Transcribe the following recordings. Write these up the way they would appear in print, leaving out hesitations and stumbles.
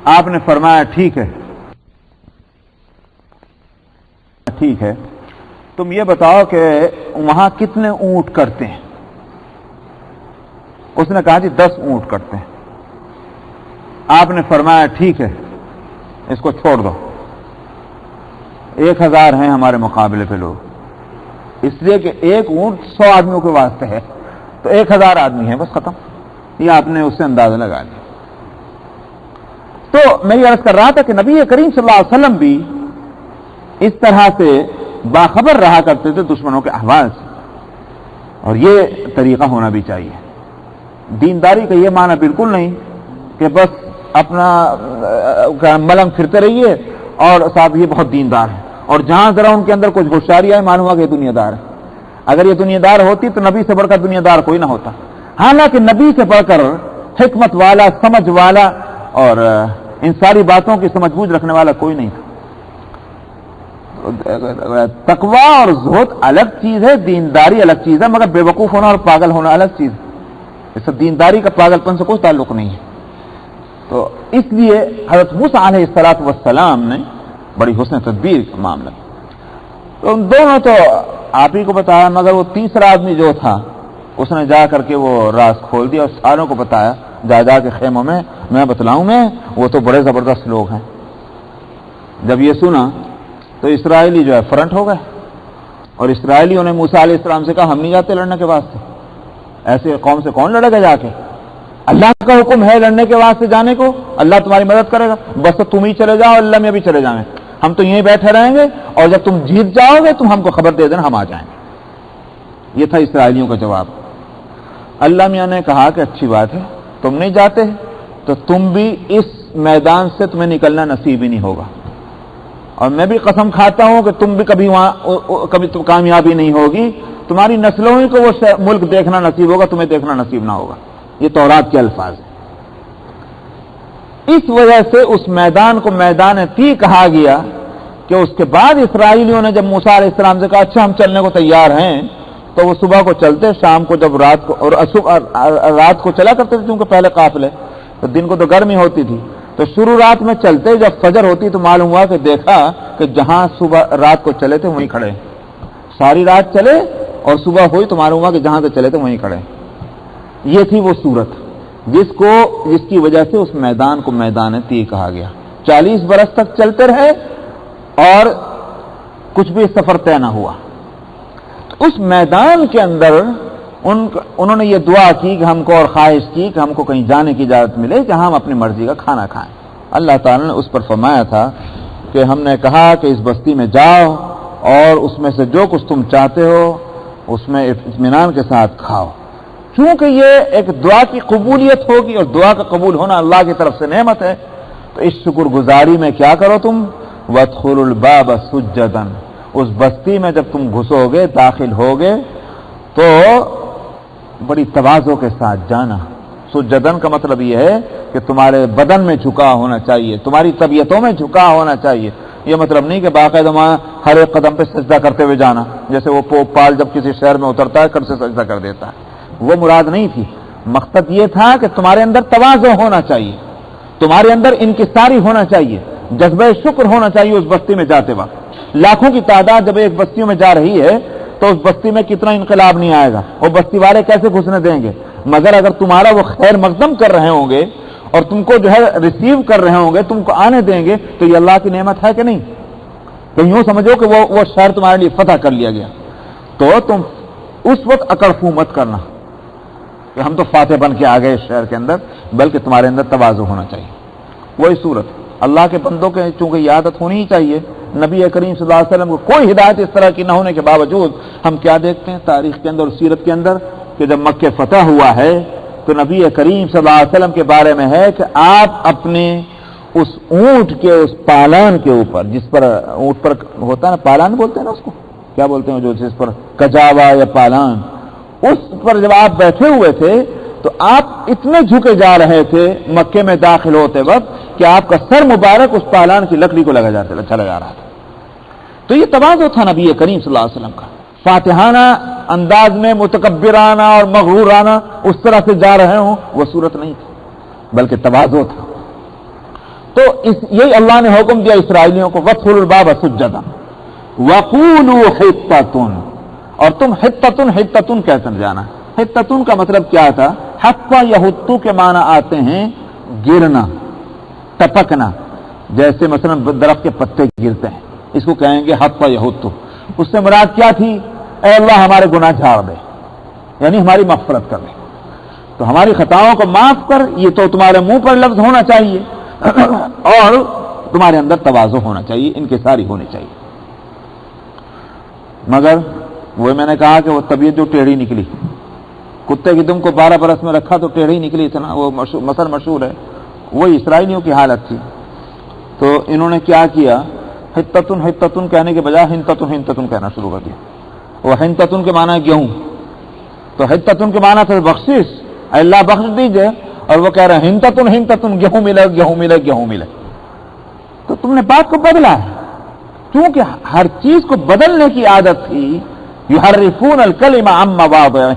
آپ نے فرمایا ٹھیک ہے تم یہ بتاؤ کہ وہاں کتنے اونٹ کرتے ہیں؟ اس نے کہا جی 10 اونٹ کرتے ہیں۔ آپ نے فرمایا ٹھیک ہے اس کو چھوڑ دو، 1000 ہیں ہمارے مقابلے پہ لوگ، اس لیے کہ ایک اونٹ 100 آدمیوں کے واسطے ہے، تو 1000 آدمی ہیں، بس ختم۔ یہ آپ نے اس سے اندازہ لگا لیا۔ تو میں یہ عرض کر رہا تھا کہ نبی کریم صلی اللہ علیہ وسلم بھی اس طرح سے باخبر رہا کرتے تھے دشمنوں کے احوال سے، اور یہ طریقہ ہونا بھی چاہیے۔ دینداری کا یہ معنی بالکل نہیں کہ بس اپنا ملنگ پھرتے رہیے اور صاحب یہ بہت دیندار ہے، اور جہاں ذرا ان کے اندر کچھ ہوشیاری آئے معلوم ہوا کہ یہ دنیا دار ہے۔ اگر یہ دنیا دار ہوتی تو نبی سے بڑھ کر دنیا دار کوئی نہ ہوتا، حالانکہ نبی سے بڑھ کر حکمت والا، سمجھ والا اور ان ساری باتوں کی سمجھ بوجھ رکھنے والا کوئی نہیں تھا۔ تقوی اور زہد الگ چیز ہے، دینداری الگ چیز ہے، مگر بے وقوف ہونا اور پاگل ہونا الگ چیز ہے۔ اس دینداری کا پاگل پن سے کوئی تعلق نہیں ہے۔ تو اس لیے حضرت موسیٰ علیہ السلام نے بڑی حسن تدبیر کا معاملہ، تو ان دونوں تو آپ ہی کو بتایا، مگر وہ تیسرا آدمی جو تھا اس نے جا کر کے وہ راز کھول دیا اور ساروں کو بتایا جا کے خیموں میں بتلاؤں میں، وہ تو بڑے زبردست لوگ ہیں۔ جب یہ سنا تو اسرائیلی جو ہے فرنٹ ہو گئے، اور اسرائیلیوں نے موسیٰ علیہ السلام سے کہا ہم نہیں جاتے لڑنے کے واسطے، ایسے قوم سے کون لڑے گا جا کے؟ اللہ کا حکم ہے لڑنے کے واسطے جانے کو، اللہ تمہاری مدد کرے گا، بس تم ہی چلے جاؤ، اللہ میں بھی چلے جائیں، ہم تو یہیں بیٹھے رہیں گے، اور جب تم جیت جاؤ گے تم ہم کو خبر دے دینا، ہم آ جائیں گے۔ یہ تھا اسرائیلیوں کا جواب۔ اللہ میاں نے کہا کہ اچھی بات ہے، تم نہیں جاتے تو تم بھی اس میدان سے تمہیں نکلنا نصیب ہی نہیں ہوگا، اور میں بھی قسم کھاتا ہوں کہ تم بھی کبھی کامیابی نہیں ہوگی، تمہاری نسلوں ہی کو وہ ملک دیکھنا نصیب ہوگا، تمہیں دیکھنا نصیب نہ ہوگا۔ یہ تورات کے الفاظ ہیں۔ اس وجہ سے اس میدان کو میدان طی کہا گیا کہ اس کے بعد اسرائیلیوں نے جب موسیٰ علیہ السلام سے کہا اچھا ہم چلنے کو تیار ہیں، تو وہ صبح کو چلتے، شام کو جب رات کو چلا کرتے تھے، کیونکہ پہلے قافلے تو دن کو تو گرمی ہوتی تھی، تو شروع رات میں چلتے، جب فجر ہوتی تو معلوم ہوا کہ دیکھا کہ جہاں صبح رات کو چلے تھے وہیں کھڑے، ساری رات چلے اور صبح ہوئی تو معلوم ہوا کہ جہاں سے چلے تھے وہیں کھڑے۔ یہ تھی وہ صورت جس کی وجہ سے اس میدان کو میدان طی کہا گیا۔ 40 برس تک چلتے رہے اور کچھ بھی سفر طے نہ ہوا۔ اس میدان کے اندر انہوں نے یہ دعا کی کہ ہم کو، اور خواہش کی کہ ہم کو کہیں جانے کی اجازت ملے کہ ہم اپنی مرضی کا کھانا کھائیں۔ اللہ تعالیٰ نے اس پر فرمایا تھا کہ ہم نے کہا کہ اس بستی میں جاؤ اور اس میں سے جو کچھ تم چاہتے ہو اس میں اطمینان کے ساتھ کھاؤ، چونکہ یہ ایک دعا کی قبولیت ہوگی، اور دعا کا قبول ہونا اللہ کی طرف سے نعمت ہے۔ تو اس شکر گزاری میں کیا کرو تم، وَادْخُلُوا الْبَابَ سُجَّدًا، اس بستی میں جب تم گھسو گے، داخل ہوگے تو بڑی تواضع کے ساتھ جانا۔ سجدن کا مطلب یہ ہے کہ تمہارے بدن میں جھکا ہونا چاہیے، تمہاری طبیعتوں میں جھکا ہونا چاہیے۔ یہ مطلب نہیں کہ باقاعدہ ہر ایک قدم پہ سجدہ کرتے ہوئے جانا، جیسے وہ پوپ پال جب کسی شہر میں اترتا ہے کر سے سجدہ کر دیتا ہے، وہ مراد نہیں تھی۔ مقصد یہ تھا کہ تمہارے اندر تواضع ہونا چاہیے، تمہارے اندر انکساری ہونا چاہیے، جذبہ شکر ہونا چاہیے اس بستی میں جاتے وقت۔ لاکھوں کی تعداد جب ایک بستیوں میں جا رہی ہے تو اس بستی میں کتنا انقلاب نہیں آئے گا، وہ بستی والے کیسے گھسنے دیں گے، مگر اگر تمہارا وہ خیر مقدم کر رہے ہوں گے اور تم کو جو ہے ریسیو کر رہے ہوں گے، تم کو آنے دیں گے، تو یہ اللہ کی نعمت ہے کہ نہیں؟ تو یوں سمجھو کہ وہ شہر تمہارے لیے فتح کر لیا گیا، تو تم اس وقت اکڑ فو مت کرنا کہ ہم تو فاتح بن کے آ گئے شہر کے اندر، بلکہ تمہارے اندر تواضع ہونا چاہیے۔ وہی صورت اللہ کے بندوں کے چونکہ یہ عادت ہونی ہی چاہیے۔ نبی کریم صلی اللہ علیہ وسلم کو کوئی ہدایت اس طرح کی نہ ہونے کے باوجود ہم کیا دیکھتے ہیں تاریخ کے اندر اور سیرت کے اندر کہ جب مکہ فتح ہوا ہے تو نبی کریم صلی اللہ علیہ وسلم کے بارے میں ہے کہ آپ اپنے اس اونٹ کے اس پالان کے اوپر، جس پر اونٹ پر ہوتا ہے نا پالان بولتے ہیں نا، اس کو کیا بولتے ہیں جو جس پر کجاوا یا پالان، اس پر جب آپ بیٹھے ہوئے تھے تو آپ اتنے جھکے جا رہے تھے مکے میں داخل ہوتے وقت کہ آپ کا سر مبارک اس پالان کی لکڑی کو چلا جا رہا تھا۔ تو یہ تواضع تھا نبی کریم صلی اللہ علیہ وسلم کا، فاتحانہ انداز میں متکبرانہ اور مغرورانہ اس طرح سے جا رہے ہوں وہ صورت نہیں تھی، بلکہ تواضع تھا۔ تو یہی اللہ نے حکم دیا اسرائیلیوں کو وَادْخُلُوا الْبَابَ سُجَّدًا وَقُولُوا حِطَّةٌ، اور تم حِطَّةٌ کہہ سمجھانا. حِطَّةٌ کا مطلب کیا تھا؟ حَطَّ یَحُطُّ کے معنی آتے ہیں گرنا، ٹپکنا، جیسے مثلا درخت کے پتے گرتے ہیں، اس کو کہیں گے حَطَّ یَحُطُّ. اس سے مراد کیا تھی؟ اے اللہ ہمارے گناہ جھاڑ دے، یعنی ہماری مغفرت کر دے، تو ہماری خطاؤں کو معاف کر. یہ تو تمہارے منہ پر لفظ ہونا چاہیے اور تمہارے اندر تواضع ہونا چاہیے، انکساری ہونی چاہیے. مگر وہ میں نے کہا کہ وہ طبیعت جو ٹیڑھی نکلی، کتے کی دم کو 12 برس میں رکھا تو ٹیڑھی نکلی تھا نا، وہ مثل مشہور ہے. وہی اسرائیلیوں کی حالت تھی. تو انہوں نے کیا کیا؟ حِطَّةٌ کہنے کے بجائے حِنطَةٌ کہنا شروع کر دیا. وہ حِنطَةٌ کے معنی گیہوں، تو حِطَّةٌ کے معنی تھا بخشش، اللہ بخش دیجئے، اور وہ کہہ رہے ہیں حِنطَةٌ گیہوں ملے. تو تم نے بات کو بدلا ہے، کیونکہ ہر چیز کو بدلنے کی عادت تھی. یحرفون الکلم عن مواضعہ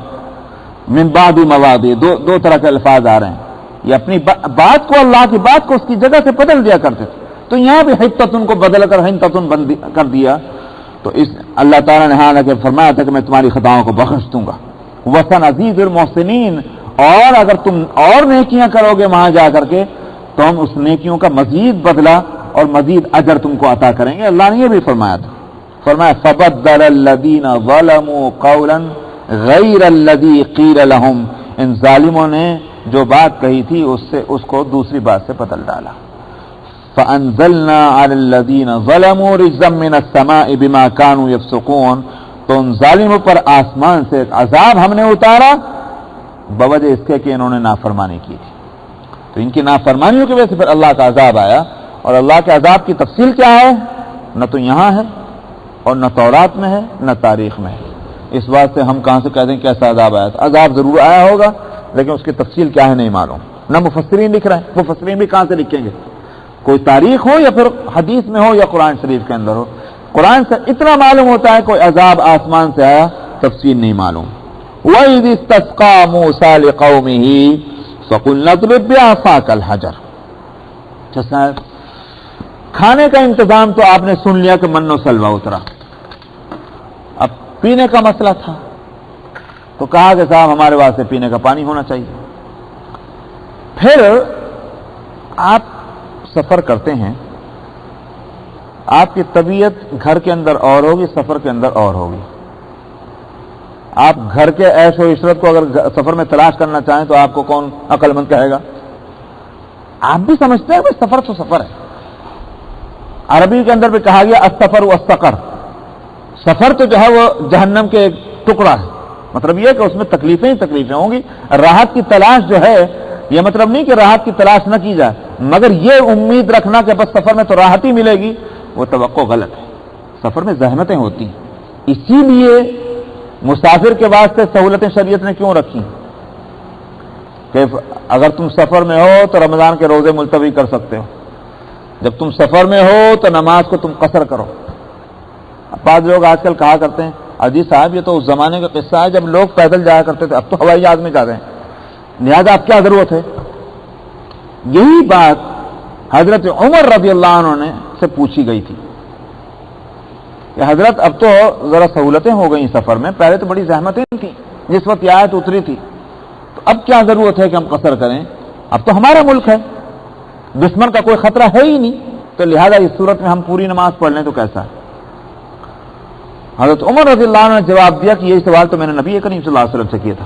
من بعد مواضع، دو طرح کے الفاظ آ رہے ہیں. یہ اپنی بات کو، اللہ کی بات کو اس کی جگہ سے بدل دیا کرتے تھے. تو یہاں بھی حِطَّةٌ کو بدل کر حِنطَةٌ کر دیا. تو اس اللہ تعالیٰ نے حالانکہ فرمایا تھا کہ میں تمہاری خطاؤں کو بخش دوں گا. وَسَنَزِيدُ الْمُحْسِنِينَ، اور اگر تم اور نیکیاں کرو گے وہاں جا کر کے تو ہم اس نیکیوں کا مزید بدلہ اور مزید اجر تم کو عطا کریں گے. اللہ نے یہ بھی فرمایا تھا، فرمایا فَبَدَّلَ الَّذِينَ ظَلَمُوا قَوْلًا غَيْرَ الَّذِي قِيلَ لَهُمْ، ان ظالموں نے جو بات کہی تھی اس کو دوسری بات سے بدل ڈالا. فَأَنزَلْنَا عَلَى الَّذِينَ ظَلَمُوا رِجْزًا مِّنَ السَّمَاءِ بِمَا كَانُوا يَفْسُقُونَ، تو ان ظالموں پر آسمان سے ایک عذاب ہم نے اتارا بوجہ اس کے کہ انہوں نے نافرمانی کی تھی. تو ان کی نافرمانیوں کی وجہ سے پھر اللہ کا عذاب آیا. اور اللہ کے عذاب کی تفصیل کیا ہے؟ نہ تو یہاں ہے اور نہ تورات میں ہے نہ تاریخ میں ہے. اس بات سے ہم کہاں سے کہہ دیں کیسا عذاب آیا تھا؟ عذاب ضرور آیا ہوگا لیکن اس کی تفصیل کیا ہے نہیں معلوم. نہ مفسرین لکھ رہے ہیں، مفسرین بھی کہاں سے لکھیں گے؟ کوئی تاریخ ہو یا پھر حدیث میں ہو یا قرآن شریف کے اندر ہو. قرآن سے اتنا معلوم ہوتا ہے کوئی عذاب آسمان سے آیا، تفصیل نہیں معلوم. وَإِذِ اسْتَسْقَىٰ مُوسَىٰ لِقَوْمِهِ فَقُلْنَا اضْرِب بِّعَصَاكَ الْحَجَرَ. کھانے کا انتظام تو آپ نے سن لیا کہ من و سلوہ اترا. اب پینے کا مسئلہ تھا تو کہا کہ صاحب ہمارے واسطے پینے کا پانی ہونا چاہیے. پھر آپ سفر کرتے ہیں، آپ کی طبیعت گھر کے اندر اور ہوگی، سفر کے اندر اور ہوگی. آپ گھر کے عیش و عشرت کو اگر سفر میں تلاش کرنا چاہیں تو آپ کو کون عقل مند کہے گا؟ آپ بھی سمجھتے ہیں کہ سفر تو سفر ہے. عربی کے اندر بھی کہا گیا السفر والسقر، سفر تو جو ہے وہ جہنم کے ایک ٹکڑا ہے. مطلب یہ کہ اس میں تکلیفیں ہی تکلیفیں ہوں گی. راحت کی تلاش جو ہے، یہ مطلب نہیں کہ راحت کی تلاش نہ کی جائے، مگر یہ امید رکھنا کہ بس سفر میں تو راحت ہی ملے گی، وہ توقع غلط ہے. سفر میں زحمتیں ہوتی ہیں. اسی لیے مسافر کے واسطے سہولتیں شریعت نے کیوں رکھی کہ اگر تم سفر میں ہو تو رمضان کے روزے ملتوی کر سکتے ہو، جب تم سفر میں ہو تو نماز کو تم قصر کرو. بعض لوگ آج کل کہا کرتے ہیں عزیز صاحب یہ تو اس زمانے کا قصہ ہے جب لوگ پیدل جایا کرتے تھے، اب تو ہوائی جہاز میں جاتے ہیں، لہذا اب کیا ضرورت ہے؟ یہی بات حضرت عمر رضی اللہ عنہ نے سے پوچھی گئی تھی کہ حضرت اب تو ذرا سہولتیں ہو گئی سفر میں، پہلے تو بڑی زحمتیں تھیں جس وقت یہ آیت اتری تھی، تو اب کیا ضرورت ہے کہ ہم قصر کریں؟ اب تو ہمارا ملک ہے، دشمن کا کوئی خطرہ ہے ہی نہیں، تو لہذا اس صورت میں ہم پوری نماز پڑھ لیں تو کیسا ہے؟ حضرت عمر رضی اللہ عنہ نے جواب دیا کہ یہی سوال تو میں نے نبی کریم صلی اللہ علیہ وسلم سے کیا تھا.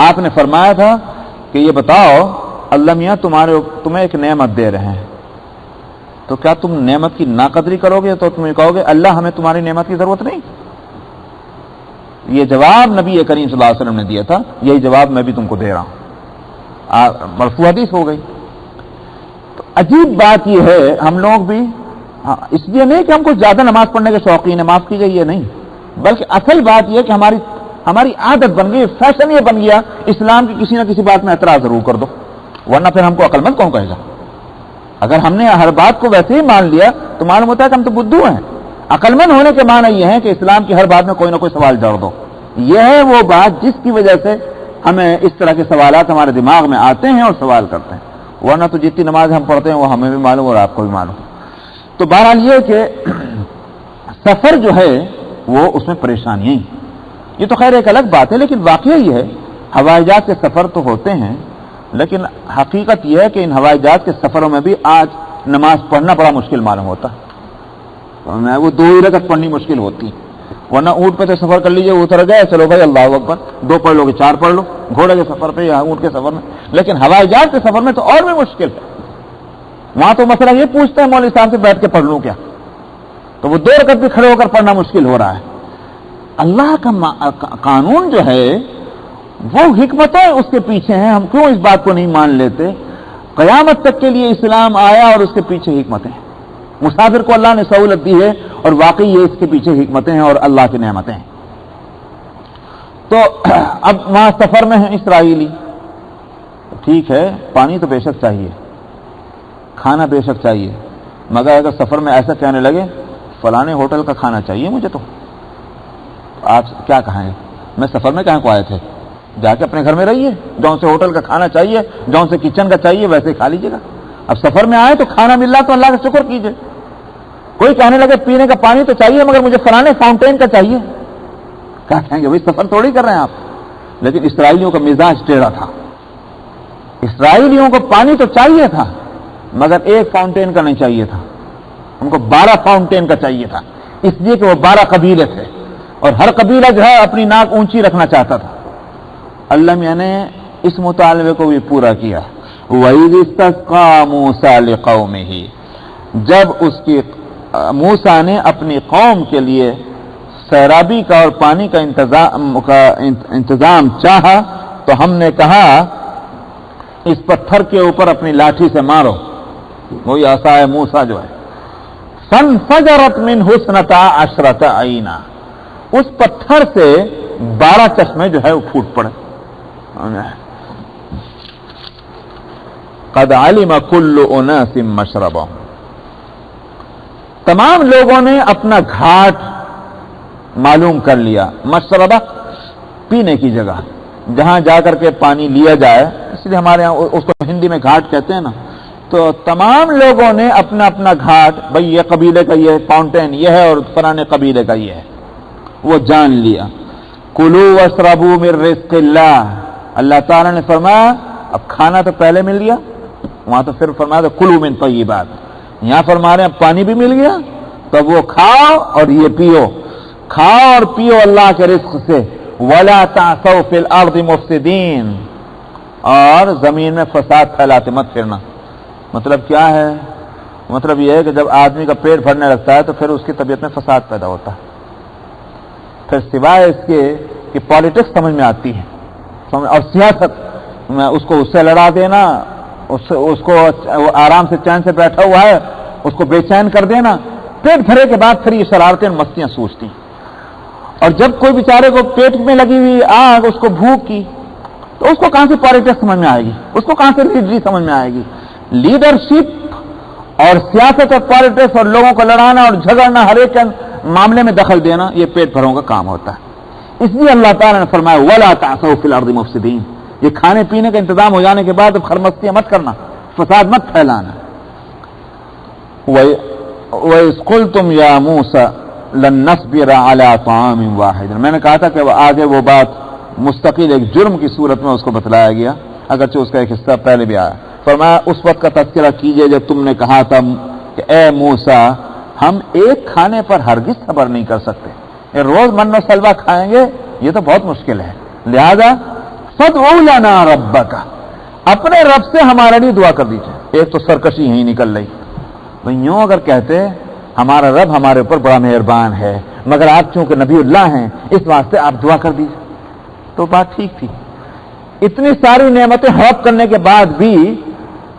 آپ نے فرمایا تھا کہ یہ بتاؤ اللہ میاں تمہیں ایک نعمت دے رہے ہیں، تو کیا تم نعمت کی ناقدری کرو گے؟ تو تم یہ کہو گے اللہ ہمیں تمہاری نعمت کی ضرورت نہیں. یہ جواب نبی کریم صلی اللہ علیہ وسلم نے دیا تھا، یہی جواب میں بھی تم کو دے رہا ہوں. مرفوع حدیث ہو گئی. تو عجیب بات یہ ہے ہم لوگ بھی اس لیے نہیں کہ ہم کو زیادہ نماز پڑھنے کے شوقین ہیں، معاف کیجیے یہ نہیں، بلکہ اصل بات یہ کہ ہماری عادت بن گئی، فیشن یہ بن گیا اسلام کی کسی نہ کسی بات میں اعتراض ضرور کر دو، ورنہ پھر ہم کو عقل مند کون کہے گا؟ اگر ہم نے ہر بات کو ویسے ہی مان لیا تو معلوم ہوتا ہے کہ ہم تو بدھو ہیں. عقل مند ہونے کے معنی یہ ہے کہ اسلام کی ہر بات میں کوئی نہ کوئی سوال جوڑ دو. یہ ہے وہ بات جس کی وجہ سے ہمیں اس طرح کے سوالات ہمارے دماغ میں آتے ہیں اور سوال کرتے ہیں. ورنہ تو جتنی نماز ہم پڑھتے ہیں وہ ہمیں بھی معلوم اور آپ کو بھی معلوم. تو بہرحال یہ کہ سفر جو ہے وہ اس میں پریشانیاں ہی. یہ تو خیر ایک الگ بات ہے، لیکن واقعہ یہ ہے ہوائی جہاز کے سفر تو ہوتے ہیں، لیکن حقیقت یہ ہے کہ ان ہوائی جہاز کے سفروں میں بھی آج نماز پڑھنا بڑا مشکل معلوم ہوتا ہے. وہ 2 ہی رکعت پڑھنی مشکل ہوتی، ورنہ اونٹ پہ تو سفر کر لیجیے، اتر گئے چلو بھائی اللہ اکبر، 2 پڑھ لو گے 4 پڑھ لو گھوڑے کے سفر پہ یا اونٹ کے سفر میں. لیکن ہوائی جہاز کے سفر میں تو اور بھی مشکل ہے. وہاں تو مسئلہ یہ پوچھتے ہیں مولوی صاحب سے بیٹھ کے پڑھ لوں کیا، تو وہ 2 رکعت بھی کھڑے ہو کر پڑھنا مشکل ہو رہا ہے. اللہ کا قانون جو ہے وہ حکمتیں اس کے پیچھے ہیں. ہم کیوں اس بات کو نہیں مان لیتے؟ قیامت تک کے لیے اسلام آیا اور اس کے پیچھے حکمتیں ہیں. مسافر کو اللہ نے سہولت دی ہے اور واقعی یہ اس کے پیچھے حکمتیں ہیں اور اللہ کی نعمتیں ہیں. تو اب وہاں سفر میں ہیں اسرائیلی، ٹھیک ہے پانی تو بے شک چاہیے، کھانا بے شک چاہیے، مگر اگر سفر میں ایسا کہنے لگے فلانے ہوٹل کا کھانا چاہیے مجھے، تو آپ کیا کہیں گے؟ میں سفر میں کہاں کو آئے تھے؟ جا کے اپنے گھر میں رہیے، جون سے ہوٹل کا کھانا چاہیے، جون سے کچن کا چاہیے ویسے ہی کھا لیجیے گا. اب سفر میں آئے تو کھانا مل رہا تو اللہ کا شکر کیجیے. کوئی کہنے لگے پینے کا پانی تو چاہیے مگر مجھے فلانے فاؤنٹین کا چاہیے، کیا کہیں گے؟ بھائی سفر تھوڑی کر رہے ہیں آپ. لیکن اسرائیلیوں کا مزاج ٹیڑھا تھا. اسرائیلیوں کو پانی تو چاہیے تھا مگر 1 فاؤنٹین کا نہیں چاہیے تھا، ان کو 12 فاؤنٹین کا چاہیے تھا، اس لیے کہ وہ 12 قبیلے تھے اور ہر قبیلہ جو ہے اپنی ناک اونچی رکھنا چاہتا تھا. اللہ میاں نے اس مطالبے کو بھی پورا کیا. وَإِذِ اسْتَسْقَىٰ مُوسَىٰ لِقَوْمِهِ، جب اس کی موسیٰ نے اپنی قوم کے لیے سیرابی کا اور پانی کا انتظام چاہا تو ہم نے کہا اس پتھر کے اوپر اپنی لاٹھی سے مارو، وہی عصائے موسیٰ جو ہے. فَانْفَجَرَتْ مِنْهُ اثْنَتَا عَشْرَةَ عَيْنًا، اس پتھر سے 12 چشمے جو ہے وہ پھوٹ پڑے. قَدْ عَلِمَ كُلُّ أُنَاسٍ مَشْرَبَهُمْ، تمام لوگوں نے اپنا گھاٹ معلوم کر لیا. مشربہ پینے کی جگہ، جہاں جا کر کے پانی لیا جائے، اس لیے ہمارے یہاں اس کو ہندی میں گھاٹ کہتے ہیں نا. تو تمام لوگوں نے اپنا اپنا گھاٹ، بھئی یہ قبیلے کا یہ فاؤنٹین یہ ہے اور فلانے قبیلے کا یہ ہے، وہ جان لیا. کلوا واشربوا من رزق اللہ، اللہ تعالیٰ نے فرمایا اب کھانا تو پہلے مل گیا، وہاں تو پھر فرمایا تو کلوا من طیبات، یہاں فرما رہے ہیں پانی بھی مل گیا تو وہ کھاؤ اور یہ پیو، کھاؤ اور پیو اللہ کے رزق سے. ولا تعثوا فی الارض مفسدین، اور زمین میں فساد پھیلاتے مت پھرنا. مطلب کیا ہے؟ مطلب یہ ہے کہ جب آدمی کا پیٹ بھرنے لگتا ہے تو پھر اس کی طبیعت میں فساد پیدا ہوتا ہے. پھر سوائے اس کے کہ پالیٹکس سمجھ میں آتی ہے اور سیاست میں اس کو اس سے لڑا دینا، اس کو آرام سے چین سے بیٹھا ہوا ہے اس کو بے چین کر دینا. پیٹ بھرے کے بعد پھر یہ شرارتیں مستیاں سوچتی. اور جب کوئی بیچارے کو پیٹ میں لگی ہوئی آگ اس کو بھوک کی تو اس کو کہاں سے پالیٹکس سمجھ میں آئے گی؟ اس کو کہاں سے لیڈری سمجھ میں آئے گی؟ لیڈرشپ اور سیاست اور پالیٹکس اور لوگوں کو لڑانا اور جھگڑنا، ہر ایک معاملے میں دخل دینا، یہ پیٹ بھروں کا کام ہوتا ہے. اس لیے اللہ تعالیٰ نے فرمایا وَلَا تَعْثَوْا فِي الْأَرْضِ مُفْسِدِينَ، یہ کھانے پینے کا انتظام ہو جانے کے بعد اب خرمستیاں مت کرنا، فساد مت پھیلانا. وَإِذْ قُلْتُمْ يَا مُوسَىٰ لَن نَّصْبِرَ عَلَىٰ طَعَامٍ وَاحِدٍ، میں نے کہا تھا کہ آگے وہ بات مستقل ایک جرم کی صورت میں اس کو بتلایا گیا، اگرچہ اس کا ایک حصہ پہلے بھی آیا. فرمایا اس وقت کا تذکرہ کیجئے جب تم نے کہا تھا کہ اے موسیٰ ہم ایک کھانے پر ہرگز صبر نہیں کر سکتے، روز من و سلوہ کھائیں گے یہ تو بہت مشکل ہے. لہذا فَادْعُ لَنَا رَبَّكَ، اپنے رب سے ہمارے لیے دعا کر دیجئے. ایک تو سرکشی ہی نکل رہی. یوں اگر کہتے ہمارا رب ہمارے اوپر بڑا مہربان ہے مگر آپ چونکہ نبی اللہ ہیں اس واسطے آپ دعا کر دیجئے تو بات ٹھیک تھی. اتنی ساری نعمتیں ہڑپ کرنے کے بعد بھی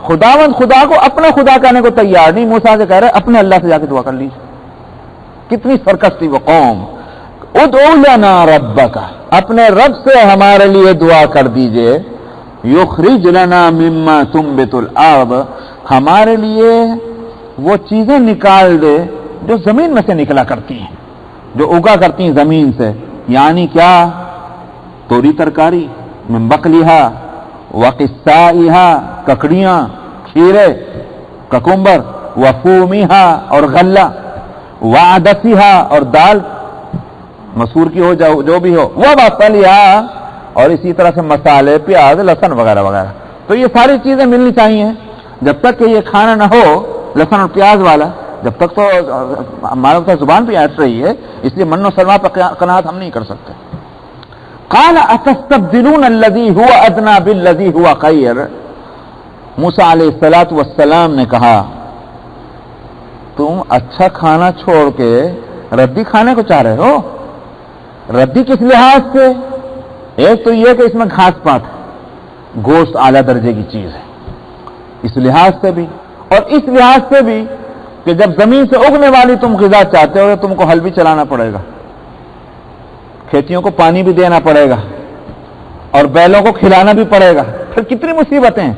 خداوند خدا کو اپنا خدا کہنے کو تیار نہیں. موسیٰ سے کہہ رہے اپنے اللہ سے جا کے دعا کر لیجیے. کتنی سرکش تھی وہ قوم. ادعو لنا ربک، اپنے رب سے ہمارے لیے دعا کر دیجئے. یخرج لنا مما تنبت الارض، ہمارے لیے وہ چیزیں نکال دے جو زمین میں سے نکلا کرتی ہیں، جو اگا کرتی ہیں زمین سے. یعنی کیا؟ توری ترکاری، من بقلیہا وقصائہا، ککڑیاں کھیرے ککمبر، وفومیہا اور غلہ، وعدسیہا اور دال مسور کی ہو جو بھی ہو، وبصلیہا اور اسی طرح سے مسالے، پیاز، لہسن وغیرہ وغیرہ. تو یہ ساری چیزیں ملنی چاہیے. جب تک کہ یہ کھانا نہ ہو لہسن اور پیاز والا، جب تک تو ہمارے پاس زبان بھی ہٹ رہی ہے، اس لیے من و سلوا پر قناعت ہم نہیں کر سکتے. قال اتستبدلون الذی هو ادنی بالذی هو خیر. موسیٰ علیہ الصلوۃ والسلام نے کہا تم اچھا کھانا چھوڑ کے ردی کھانے کو چاہ رہے ہو. ردی کس لحاظ سے؟ ایک تو یہ کہ اس میں گھاس پات ہے، گوشت اعلیٰ درجے کی چیز ہے، اس لحاظ سے بھی، اور اس لحاظ سے بھی کہ جب زمین سے اگنے والی تم غذا چاہتے ہو تو تم کو ہل بھی چلانا پڑے گا، کھیتیوں کو پانی بھی دینا پڑے گا، اور بیلوں کو کھلانا بھی پڑے گا. پھر کتنی مصیبتیں.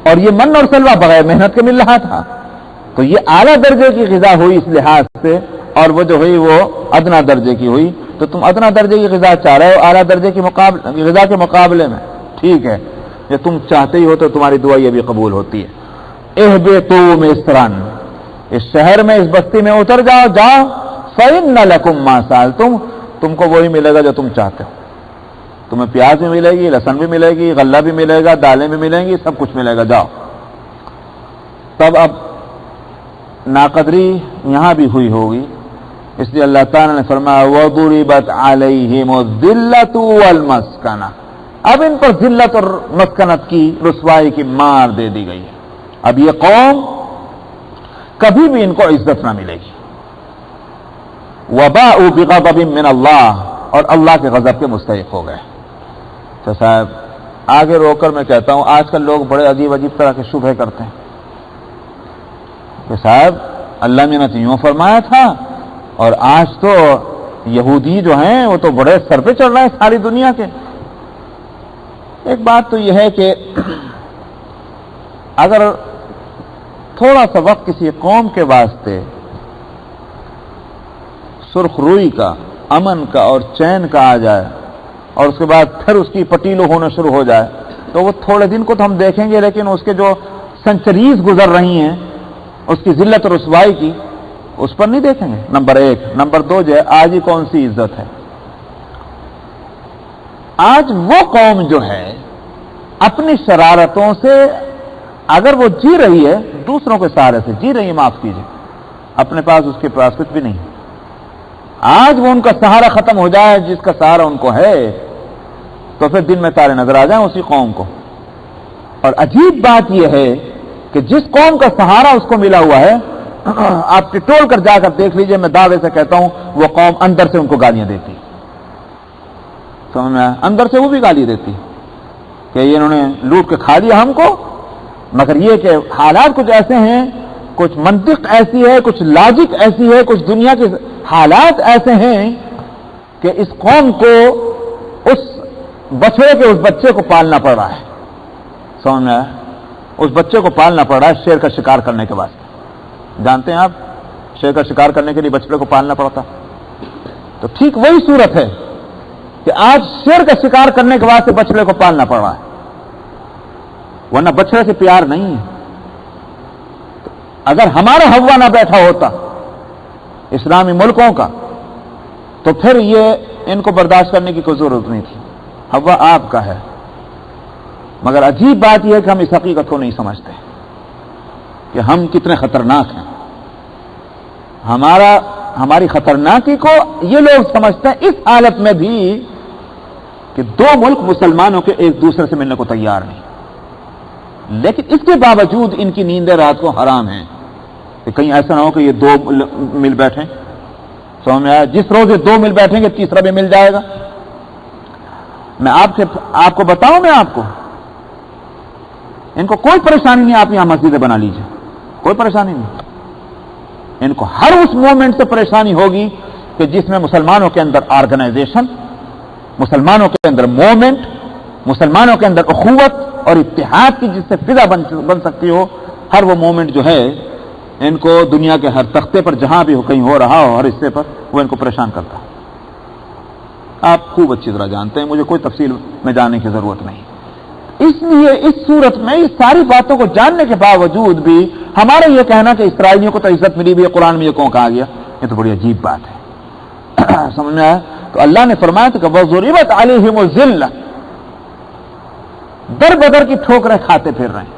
اور یہ من اور سلوا بغیر محنت کے مل رہا تھا. تو یہ اعلیٰ درجے کی غذا ہوئی اس لحاظ سے، اور وہ جو ہوئی وہ ادنا درجے کی ہوئی. تو تم ادنا درجے کی غذا چاہ رہے ہو اعلیٰ درجے کی غذا کے مقابلے میں. ٹھیک ہے، یہ تم چاہتے ہی ہو تو تمہاری دعا یہ بھی قبول ہوتی ہے. اہبطوا مصرا، اس شہر میں، اس بستی میں اتر جاؤ، فإن لکم ما سألتم، تم کو وہی ملے گا جو تم چاہتے ہو. تمہیں پیاز بھی ملے گی، لہسن بھی ملے گی، غلہ بھی ملے گا، دالیں بھی ملیں گی، سب کچھ ملے گا. جاؤ. تب اب ناقدری یہاں بھی ہوئی ہوگی، اس لیے اللہ تعالیٰ نے فرمایا وَضُرِبَتْ عَلَيْهِمُ الذِّلَّةُ وَالْمَسْكَنَةُ. اب ان پر ذلت اور مسکنت کی، رسوائی کی مار دے دی گئی ہے. اب یہ قوم کبھی بھی ان کو عزت نہ ملے گی. وَبَاءُوا بِغَضَبٍ مِّنَ اللَّهِ، اور اللہ کے غضب کے مستحق ہو گئے. تو صاحب آگے رو کر میں کہتا ہوں، آج کل لوگ بڑے عجیب عجیب طرح کے شبہے کرتے ہیں کہ صاحب اللہ نے تو یوں فرمایا تھا، اور آج تو یہودی جو ہیں وہ تو بڑے سر پہ چڑھ رہے ہیں ساری دنیا کے. ایک بات تو یہ ہے کہ اگر تھوڑا سا وقت کسی قوم کے واسطے سرخ روئی کا، امن کا اور چین کا آ جائے، اور اس کے بعد پھر اس کی پٹیلو ہونا شروع ہو جائے، تو وہ تھوڑے دن کو تو ہم دیکھیں گے، لیکن اس کے جو سنچریز گزر رہی ہیں اس کی ذلت اور رسوائی کی، اس پر نہیں دیکھیں گے. نمبر ایک. نمبر دو جو ہے، آج ہی کون سی عزت ہے؟ آج وہ قوم جو ہے اپنی شرارتوں سے اگر وہ جی رہی ہے، دوسروں کے سہارے سے جی رہی ہے، معاف کیجیے، اپنے پاس اس کے پاس کچھ بھی نہیں. آج وہ ان کا سہارا ختم ہو جائے جس کا سہارا ان کو ہے، تو پھر دن میں تارے نظر آ جائیں اسی قوم کو. اور عجیب بات یہ ہے کہ جس قوم کا سہارا اس کو ملا ہوا ہے، آپ ٹٹول کر جا کر دیکھ لیجئے، میں دعوے سے کہتا ہوں وہ قوم اندر سے ان کو گالیاں دیتی. سمجھ میں؟ اندر سے وہ بھی گالی دیتی کہ یہ انہوں نے لوٹ کے کھا لیا ہم کو. مگر یہ کہ حالات کچھ ایسے ہیں، کچھ منطق ایسی ہے، کچھ لاجک ایسی ہے، کچھ دنیا کے حالات ایسے ہیں کہ اس قوم کو اس بچڑے کے اس بچے کو پالنا پڑ رہا ہے. سمجھ میں؟ اس بچے کو پالنا پڑ رہا ہے شیر کا شکار کرنے کے واسطے. جانتے ہیں آپ شیر کا شکار کرنے کے لیے بچڑے کو پالنا پڑتا. تو ٹھیک وہی صورت ہے کہ آج شیر کا شکار کرنے کے واسطے بچڑے کو پالنا پڑ رہا ہے، ورنہ بچڑے سے پیار نہیں ہے. اگر ہمارا ہوا نہ بیٹھا ہوتا اسلامی ملکوں کا تو پھر یہ ان کو برداشت کرنے کی کوئی ضرورت نہیں تھی. ہوا آپ کا ہے. مگر عجیب بات یہ ہے کہ ہم اس حقیقت کو نہیں سمجھتے کہ ہم کتنے خطرناک ہیں. ہماری خطرناکی کو یہ لوگ سمجھتے ہیں اس حالت میں بھی کہ دو ملک مسلمانوں کے ایک دوسرے سے ملنے کو تیار نہیں، لیکن اس کے باوجود ان کی نیندیں رات کو حرام ہیں کہ کہیں ایسا نہ ہو کہ یہ دو مل بیٹھیں. سمجھ میں آیا؟ جس روز یہ دو مل بیٹھیں گے تیسرا بھی مل جائے گا. میں آپ کو بتاؤں، میں آپ کو ان کو کوئی پریشانی نہیں. آپ یہاں مسجدیں بنا لیجئے، کوئی پریشانی نہیں. ان کو ہر اس مومنٹ سے پریشانی ہوگی کہ جس میں مسلمانوں کے اندر آرگنائزیشن، مسلمانوں کے اندر مومنٹ، مسلمانوں کے اندر اخوت اور اتحاد کی جس سے فضا بن سکتی ہو. ہر وہ مومنٹ جو ہے ان کو دنیا کے ہر تختے پر جہاں بھی کہیں ہو رہا ہو، ہر حصے پر، وہ ان کو پریشان کرتا ہے. آپ خوب اچھی طرح جانتے ہیں، مجھے کوئی تفصیل میں جانے کی ضرورت نہیں. اس لیے اس صورت میں اس ساری باتوں کو جاننے کے باوجود بھی ہمارا یہ کہنا کہ اسرائیلیوں کو تو عزت ملی بھی ہے، قرآن میں یہ کون کہا گیا، یہ تو بڑی عجیب بات ہے۔ سمجھ میں آیا؟ تو اللہ نے فرمایا کہ وَضُرِبَتْ عَلَيْهِمُ الذِّلَّةُ، در بدر کی ٹھوکریں کھاتے پھر رہے ہیں۔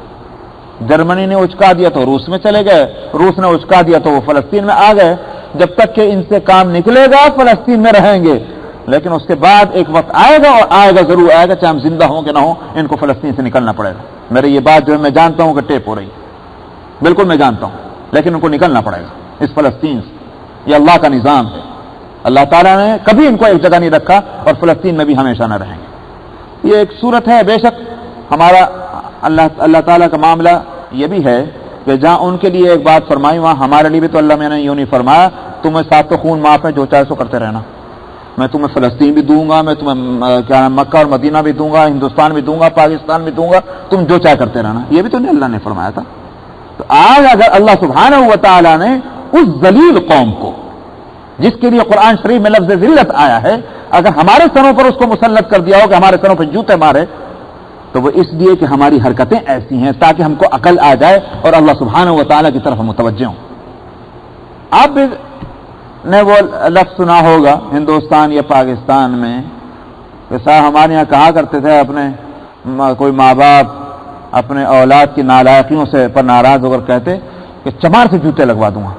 جرمنی نے اچکا دیا تو روس میں چلے گئے، روس نے اچکا دیا تو وہ فلسطین میں آ گئے۔ جب تک کہ ان سے کام نکلے گا فلسطین میں رہیں گے، لیکن اس کے بعد ایک وقت آئے گا، اور آئے گا ضرور آئے گا، چاہے ہم زندہ ہوں کہ نہ ہوں، ان کو فلسطین سے نکلنا پڑے گا۔ میرے یہ بات جو ہے میں جانتا ہوں کہ ٹیپ ہو رہی ہے، بالکل میں جانتا ہوں، لیکن ان کو نکلنا پڑے گا اس فلسطین سے۔ یہ اللہ کا نظام ہے، اللہ تعالیٰ نے کبھی ان کو ایک جگہ نہیں رکھا، اور فلسطین میں بھی ہمیشہ نہ رہیں گے۔ یہ ایک صورت ہے، بے شک ہمارا اللہ تعالیٰ کا معاملہ یہ بھی ہے کہ جہاں ان کے لیے ایک بات فرمائی، وہاں ہمارے لیے بھی تو اللہ میں نے یوں نہیں فرمایا تمہیں ساتھ تو خون معاف ہے، جو چاہے سو کرتے رہنا، میں تمہیں فلسطین بھی دوں گا، میں تمہیں کیا مکہ اور مدینہ بھی دوں گا، ہندوستان بھی دوں گا، پاکستان بھی دوں گا، تم جو چاہے کرتے رہنا، یہ بھی تو نہیں اللہ نے فرمایا تھا۔ تو آج اگر اللہ سبحانہ و تعالیٰ نے اس ذلیل قوم کو، جس کے لیے قرآن شریف میں لفظ ذلت آیا ہے، اگر ہمارے سروں پر اس کو مسلط کر دیا ہو کہ ہمارے سروں پر جوتے مارے، تو وہ اس لیے کہ ہماری حرکتیں ایسی ہیں تاکہ ہم کو عقل آ جائے اور اللہ سبحانہ و تعالیٰ کی طرف ہم متوجہ ہوں۔ آپ بھی نے وہ لفظ سنا ہوگا ہندوستان یا پاکستان میں کہ صاحب ہمارے یہاں کہا کرتے تھے، اپنے کوئی ماں باپ اپنے اولاد کی نالائقیوں سے پر ناراض ہو کر کہتے کہ چمار سے جوتے لگوا دوں گا،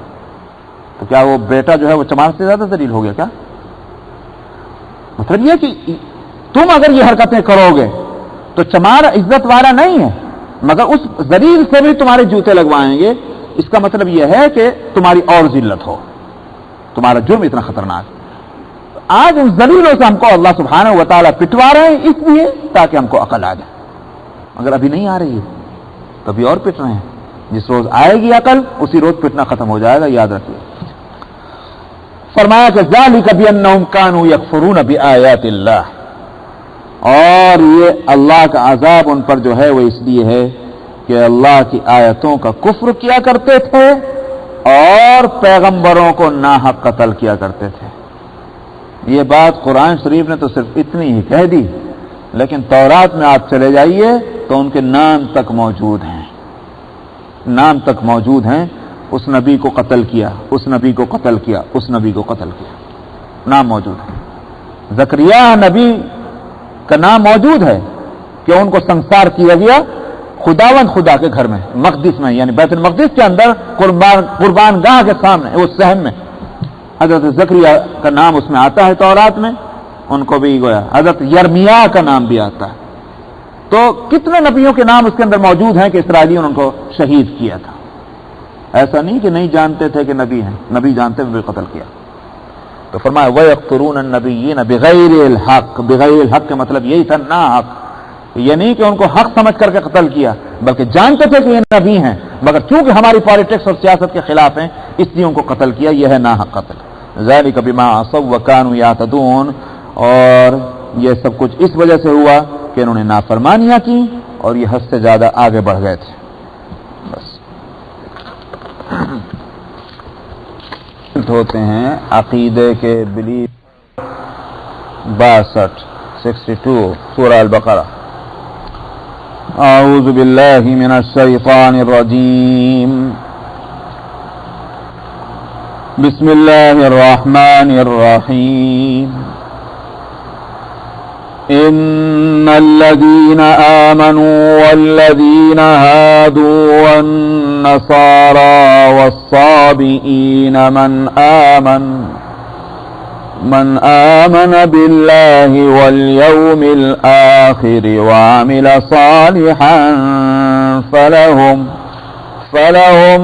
تو کیا وہ بیٹا جو ہے وہ چمار سے زیادہ ذلیل ہو گیا کیا؟ مطلب یہ کہ تم اگر یہ حرکتیں کرو گے تو چمار عزت والا نہیں ہے، مگر اس ذلیل سے بھی تمہارے جوتے لگوائیں گے۔ اس کا مطلب یہ ہے کہ تمہاری اور ذلت ہو، تمہارا جرم اتنا خطرناک۔ آج ان ذلیلوں سے ہم کو اللہ سبحانہ و تعالیٰ پٹوا رہے ہیں اس لیے تاکہ ہم کو عقل آ جائے، اگر ابھی نہیں آ رہی ہے تو ابھی اور پٹ رہے ہیں۔ جس روز آئے گی عقل اسی روز پٹنا ختم ہو جائے گا، یاد رکھیے۔ فرمایا کہ ذالک بانہم کانوا یکفرون بآیات اللہ، اور یہ اللہ کا عذاب ان پر جو ہے وہ اس لیے ہے کہ اللہ کی آیتوں کا کفر کیا کرتے تھے اور پیغمبروں کو ناحق قتل کیا کرتے تھے۔ یہ بات قرآن شریف نے تو صرف اتنی ہی کہہ دی، لیکن تورات میں آپ چلے جائیے تو ان کے نام تک موجود ہیں، نام تک موجود ہیں، اس نبی کو قتل کیا، اس نبی کو قتل کیا، اس نبی کو قتل کیا، نام موجود ہے۔ زکریا نبی کا نام موجود ہے کہ ان کو سنسار کیا گیا خداوند خدا کے گھر میں، مقدس میں، یعنی بیت المقدس کے اندر قربان گاہ کے سامنے، اس صحن میں حضرت زکریا کا نام اس میں آتا ہے تورات میں، ان کو بھی گویا حضرت یرمیا کا نام بھی آتا ہے۔ تو کتنے نبیوں کے نام اس کے اندر موجود ہیں کہ اسرائیلیوں نے ان کو شہید کیا تھا۔ ایسا نہیں کہ نہیں جانتے تھے کہ نبی ہیں، نبی جانتے ہوئے قتل کیا۔ تو فرمایا وَيَقْتُلُونَ النَّبِيِّينَ بِغَيْرِ الْحَقِّ، بغیر الحق کا مطلب یہی تھا نا حق، یہ نہیں کہ ان کو حق سمجھ کر کے قتل کیا، بلکہ جانتے تھے کہ یہ نبی ہیں، مگر چونکہ ہماری پالیٹکس اور سیاست کے خلاف ہیں اس لیے ان کو قتل کیا، یہ ہے نا حق قتل۔ ذَلِكَ بِمَا عَصَوْا وَكَانُوا يَعْتَدُونَ، اور یہ سب کچھ اس وجہ سے ہوا کہ انہوں نے نافرمانیاں کی اور یہ حد سے زیادہ آگے بڑھ گئے تھے۔ بس ہوتے ہیں عقیدے کے بلیف 62 سورہ البقرہ۔ اعوذ باللہ من الشیطان الرجیم، بسم اللہ الرحمن الرحیم۔ ان الذين آمنوا والذين هادوا والنصارى والصابئين من آمن بالله واليوم الآخر وعمل صالحا فلهم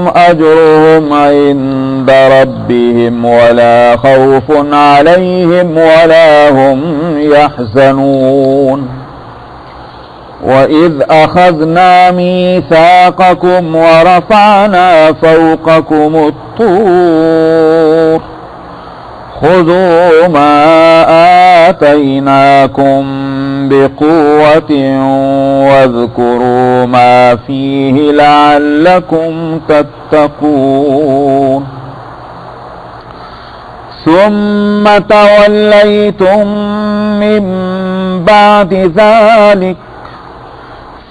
أجرهم عند ربهم ولا خوف عليهم ولا هم يحزنون وَإِذْ أَخَذْنَا مِيثَاقَكُمْ وَرَفَعْنَا فَوْقَكُمُ الطُّورَ خُذُوا مَا آتَيْنَاكُمْ بِقُوَّةٍ وَاذْكُرُوا مَا فِيهِ لَعَلَّكُمْ تَتَّقُونَ ثُمَّ تَوَلَّيْتُمْ مِنْ بَعْدِ ذَلِكَ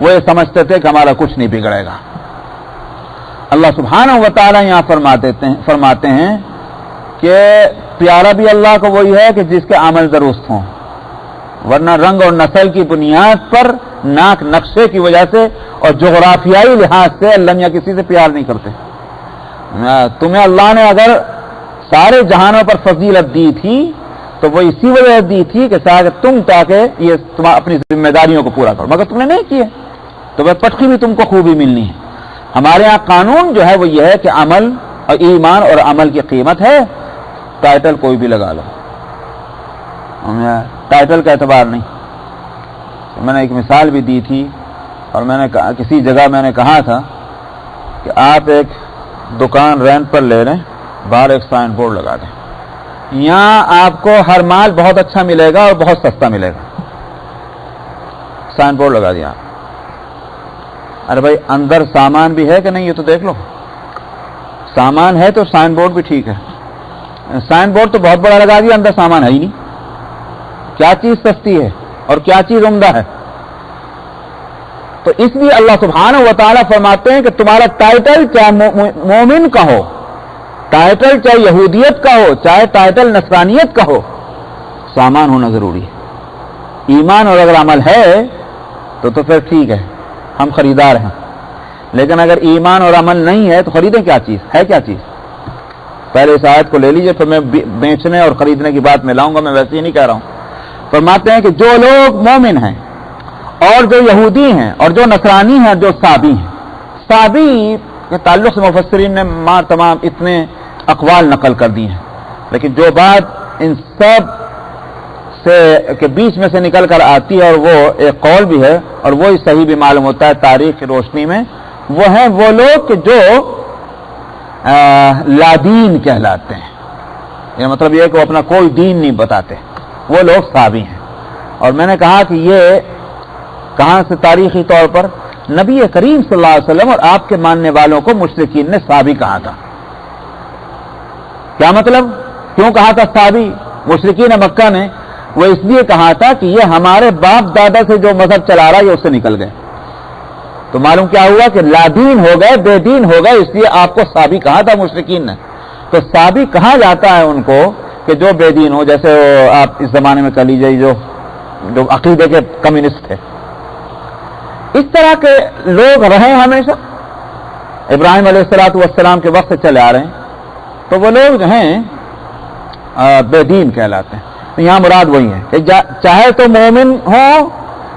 وہ یہ سمجھتے تھے کہ ہمارا کچھ نہیں بگڑے گا. اللہ سبحانہ و تعالی یہاں فرماتے ہیں کہ پیارا بھی اللہ کو وہی ہے کہ جس کے عمل درست ہوں، ورنہ رنگ اور نسل کی بنیاد پر، ناک نقشے کی وجہ سے اور جغرافیائی لحاظ سے اللہ میاں کسی سے پیار نہیں کرتے. تمہیں اللہ نے اگر سارے جہانوں پر فضیلت دی تھی تو وہ اسی وجہ دی تھی کہ تم تاکہ یہ اپنی ذمہ داریوں کو پورا کرو، مگر تم نے نہیں کیا تو وہ پٹخی بھی تم کو خوبی ملنی ہے. ہمارے ہاں قانون جو ہے وہ یہ ہے کہ عمل اور ایمان اور عمل کی قیمت ہے، ٹائٹل کوئی بھی لگا لو، ٹائٹل کا اعتبار نہیں. میں نے ایک مثال بھی دی تھی اور میں نے کسی جگہ میں نے کہا تھا کہ آپ ایک دکان رینٹ پر لے لیں، باہر ایک سائن بورڈ لگا دیں، یہاں آپ کو ہر مال بہت اچھا ملے گا اور بہت سستا ملے گا. سائن بورڈ لگا دیا. ارے بھائی اندر سامان بھی ہے کہ نہیں یہ تو دیکھ لو. سامان ہے تو سائن بورڈ بھی ٹھیک ہے. سائن بورڈ تو بہت بڑا لگا دیا، اندر سامان ہے ہی نہیں. کیا چیز سستی ہے اور کیا چیز عمدہ ہے؟ تو اس لیے اللہ سبحانہ و تعالیٰ فرماتے ہیں کہ تمہارا ٹائٹل چاہے مومن کا ہو، ٹائٹل چاہے یہودیت کا ہو، چاہے ٹائٹل نصرانیت کا ہو، سامان ہونا ضروری ہے. ایمان اور اگر عمل ہے تو پھر ٹھیک ہے، ہم خریدار ہیں. لیکن اگر ایمان اور عمل نہیں ہے تو خریدیں کیا چیز؟ ہے کیا چیز؟ پہلے اس آیت کو لے لیجئے، پھر میں بیچنے اور خریدنے کی بات میں لاؤں گا، میں ویسے ہی نہیں کہہ رہا ہوں. فرماتے ہیں کہ جو لوگ مومن ہیں اور جو یہودی ہیں اور جو نصرانی ہیں، جو صابی ہیں. صابی کے تعلق سے مفسرین نے تمام اتنے اقوال نقل کر دی ہیں، لیکن جو بات ان سب سے کے بیچ میں سے نکل کر آتی ہے اور وہ ایک قول بھی ہے اور وہی صحیح بھی معلوم ہوتا ہے تاریخ کی روشنی میں، وہ ہیں وہ لوگ کہ جو لادین کہلاتے ہیں. یہ مطلب یہ ہے کہ وہ اپنا کوئی دین نہیں بتاتے، وہ لوگ صابی ہیں. اور میں نے کہا کہ یہ کہاں سے تاریخی طور پر؟ نبی کریم صلی اللہ علیہ وسلم اور آپ کے ماننے والوں کو مشرکین نے صابی کہا تھا. کیا مطلب؟ کیوں کہا تھا صابی؟ مشرکین مکہ نے وہ اس لیے کہا تھا کہ یہ ہمارے باپ دادا سے جو مذہب چلا رہا ہے یہ اس سے نکل گئے. تو معلوم کیا ہوا کہ لادین ہو گئے، بے دین ہو گئے، اس لیے آپ کو صابی کہا تھا مشرکین نے. تو صابی کہا جاتا ہے ان کو کہ جو بے دین ہو، جیسے آپ اس زمانے میں کہہ لیجیے جو عقیدے کے کمیونسٹ تھے. اس طرح کے لوگ رہے ہمیشہ، ابراہیم علیہ السلام کے وقت سے چلے آ رہے ہیں. تو وہ لوگ جو ہیں بے دین کہلاتے ہیں. تو یہاں مراد وہی ہے کہ چاہے تو مومن ہو،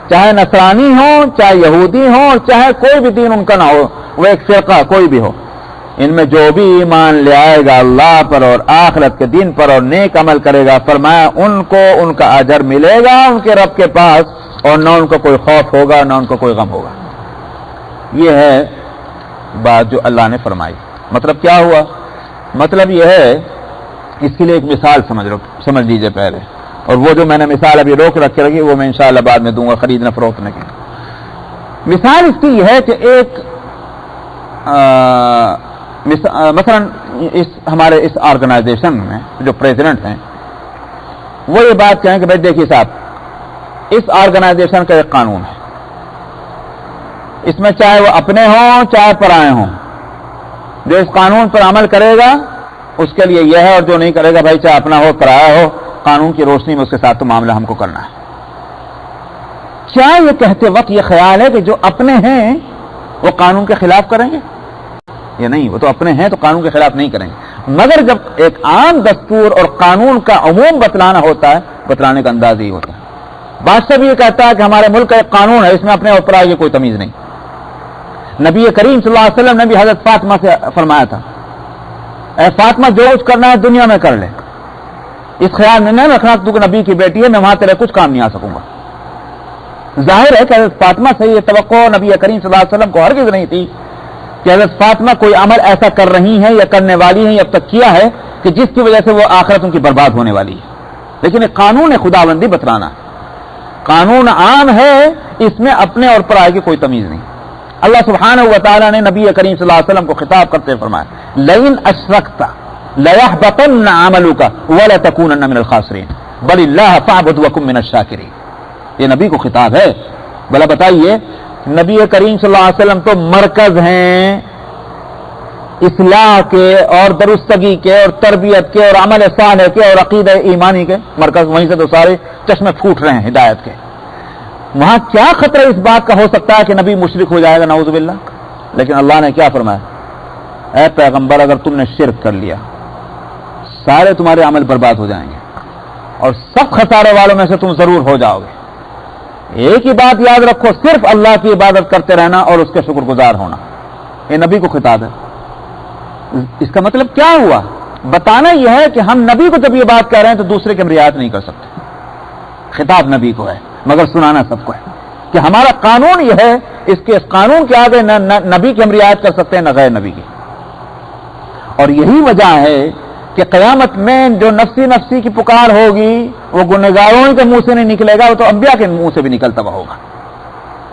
چاہے نصرانی ہو، چاہے یہودی ہو، اور چاہے کوئی بھی دین ان کا نہ ہو، وہ ایک فرقہ کوئی بھی ہو، ان میں جو بھی ایمان لے آئے گا اللہ پر اور آخرت کے دین پر اور نیک عمل کرے گا، فرمایا ان کو ان کا اجر ملے گا ان کے رب کے پاس، اور نہ ان کو کوئی خوف ہوگا نہ ان کو کوئی غم ہوگا. یہ ہے بات جو اللہ نے فرمائی. مطلب کیا ہوا؟ مطلب یہ ہے، اس کے لیے ایک مثال سمجھ لیجئے پہلے، اور وہ جو میں نے مثال ابھی روک رکھے رکھی وہ میں انشاءاللہ بعد میں دوں گا خریدنے فروختنے کی. مثال اس کی یہ ہے کہ ایک مثلا ہمارے اس آرگنائزیشن میں جو پریزیڈنٹ ہیں وہ یہ بات کہیں کہ بھائی دیکھیے صاحب، اس آرگنائزیشن کا ایک قانون ہے، اس میں چاہے وہ اپنے ہوں چاہے پرائے ہوں، جو اس قانون پر عمل کرے گا اس کے لیے یہ ہے، اور جو نہیں کرے گا بھائی چاہے اپنا ہو پرایا ہو، قانون کی روشنی میں اس کے ساتھ تو معاملہ ہم کو کرنا ہے. کیا یہ کہتے وقت یہ خیال ہے کہ جو اپنے ہیں وہ قانون کے خلاف کریں گے؟ یہ نہیں، وہ تو اپنے ہیں تو قانون کے خلاف نہیں کریں گے. مگر جب ایک عام دستور اور قانون کا عموم بتلانا ہوتا ہے، بتلانے کا انداز ہی ہوتا ہے. بادشاہ بھی یہ کہتا ہے کہ ہمارے ملک کا ایک قانون ہے، اس میں اپنے اور پرائے کی کوئی تمیز نہیں. نبی کریم صلی اللہ علیہ وسلم نے بھی حضرت فاطمہ سے فرمایا تھا، اے فاطمہ جو کچھ کرنا ہے دنیا میں کر لے، اس خیال میں نہیں رکھنا تو کہ نبی کی بیٹی ہے میں وہاں تیرے کچھ کام نہیں آ سکوں گا. ظاہر ہے کہ حضرت فاطمہ سے یہ توقع نبی کریم صلی اللہ علیہ وسلم کو ہرگز نہیں تھی کہ حضرت فاطمہ کوئی عمل ایسا کر رہی ہیں یا کرنے والی ہیں یا اب تک کیا ہے کہ جس کی وجہ سے وہ آخرت ان کی برباد ہونے والی ہے. لیکن ایک قانون خداوندی بتلانا، قانون عام ہے، اس میں اپنے اور پرائے کی کوئی تمیز نہیں. اللہ سبحانہ و تعالیٰ نے نبی کریم صلی اللہ علیہ وسلم کو خطاب کرتے فرمایا لئن اشرکت لیحبطن عملک ولتکونن من الخاسرین بل اللہ فاعبد وکن من الشاکرین. یہ نبی کو خطاب ہے. بھلا بتائیے نبی کریم صلی اللہ علیہ وسلم تو مرکز ہیں اصلاح کے اور درستگی کے اور تربیت کے اور عمل صالح کے اور عقیدہ ایمانی کے مرکز، وہیں سے تو سارے چشمے پھوٹ رہے ہیں ہدایت کے. وہاں کیا خطرہ اس بات کا ہو سکتا ہے کہ نبی مشرک ہو جائے گا نعوذ باللہ؟ لیکن اللہ نے کیا فرمایا، اے پیغمبر اگر تم نے شرک کر لیا سارے تمہارے عمل برباد ہو جائیں گے اور سب خسارے والوں میں سے تم ضرور ہو جاؤ گے. ایک ہی بات یاد رکھو، صرف اللہ کی عبادت کرتے رہنا اور اس کے شکر گزار ہونا. یہ نبی کو خطاب ہے. اس کا مطلب کیا ہوا؟ بتانا یہ ہے کہ ہم نبی کو جب یہ بات کہہ رہے ہیں تو دوسرے کی ہم رعایت نہیں کر سکتے. خطاب نبی کو ہے مگر سنانا سب کو ہے کہ ہمارا قانون یہ ہے، اس قانون کے آگے نہ نبی کی ہم رعایت کر سکتے ہیں نہ غیر نبی کی. اور یہی وجہ ہے کہ قیامت میں جو نفسی نفسی کی پکار ہوگی وہ گنہگاروں کے منہ سے نہیں نکلے گا، وہ تو انبیاء کے منہ سے بھی نکلتا ہوا ہوگا.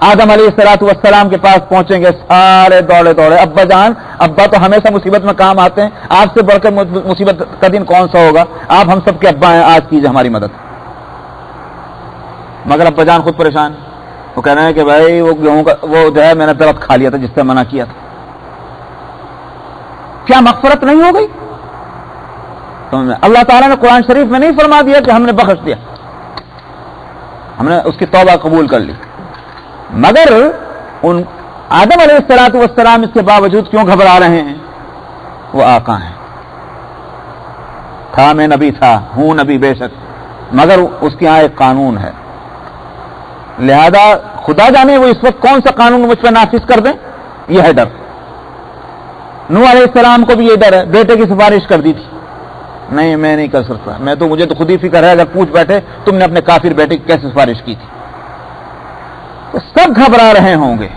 آدم علیہ السلام کے پاس پہنچیں گے سارے دوڑے دوڑے، ابا جان، ابا تو ہمیشہ مصیبت میں کام آتے ہیں، آپ سے بڑھ کر مصیبت کا دن کون سا ہوگا؟ آپ ہم سب کے ابا ہیں، آج کیجیے ہماری مدد. مگر ابا جان خود پریشان، وہ کہہ رہے ہیں کہ بھائی وہ گیہوں کا وہ جو ہے میں نے درخت کھا لیا تھا جس سے منع کیا تھا. کیا مغفرت نہیں ہو گئی؟ اللہ تعالیٰ نے قرآن شریف میں نہیں فرما دیا کہ ہم نے بخش دیا، ہم نے اس کی توبہ قبول کر لی. مگر ان آدم علیہ السلام اس کے باوجود کیوں گھبرا رہے ہیں؟ وہ آقا ہیں. تھا میں نبی تھا، ہوں نبی بے شک، مگر اس کے یہاں ایک قانون ہے، لہذا خدا جانے وہ اس وقت کون سا قانون مجھ پہ نافذ کر دیں. یہ ہے ڈر. نوح علیہ السلام کو بھی یہ ڈر ہے، بیٹے کی سفارش کر دی تھی، نہیں میں نہیں کر سکتا، مجھے تو خود ہی فکر ہے، اگر پوچھ بیٹھے تم نے اپنے کافر بیٹے کی کیسے سفارش کی تھی. تو سب گھبرا رہے ہوں گے.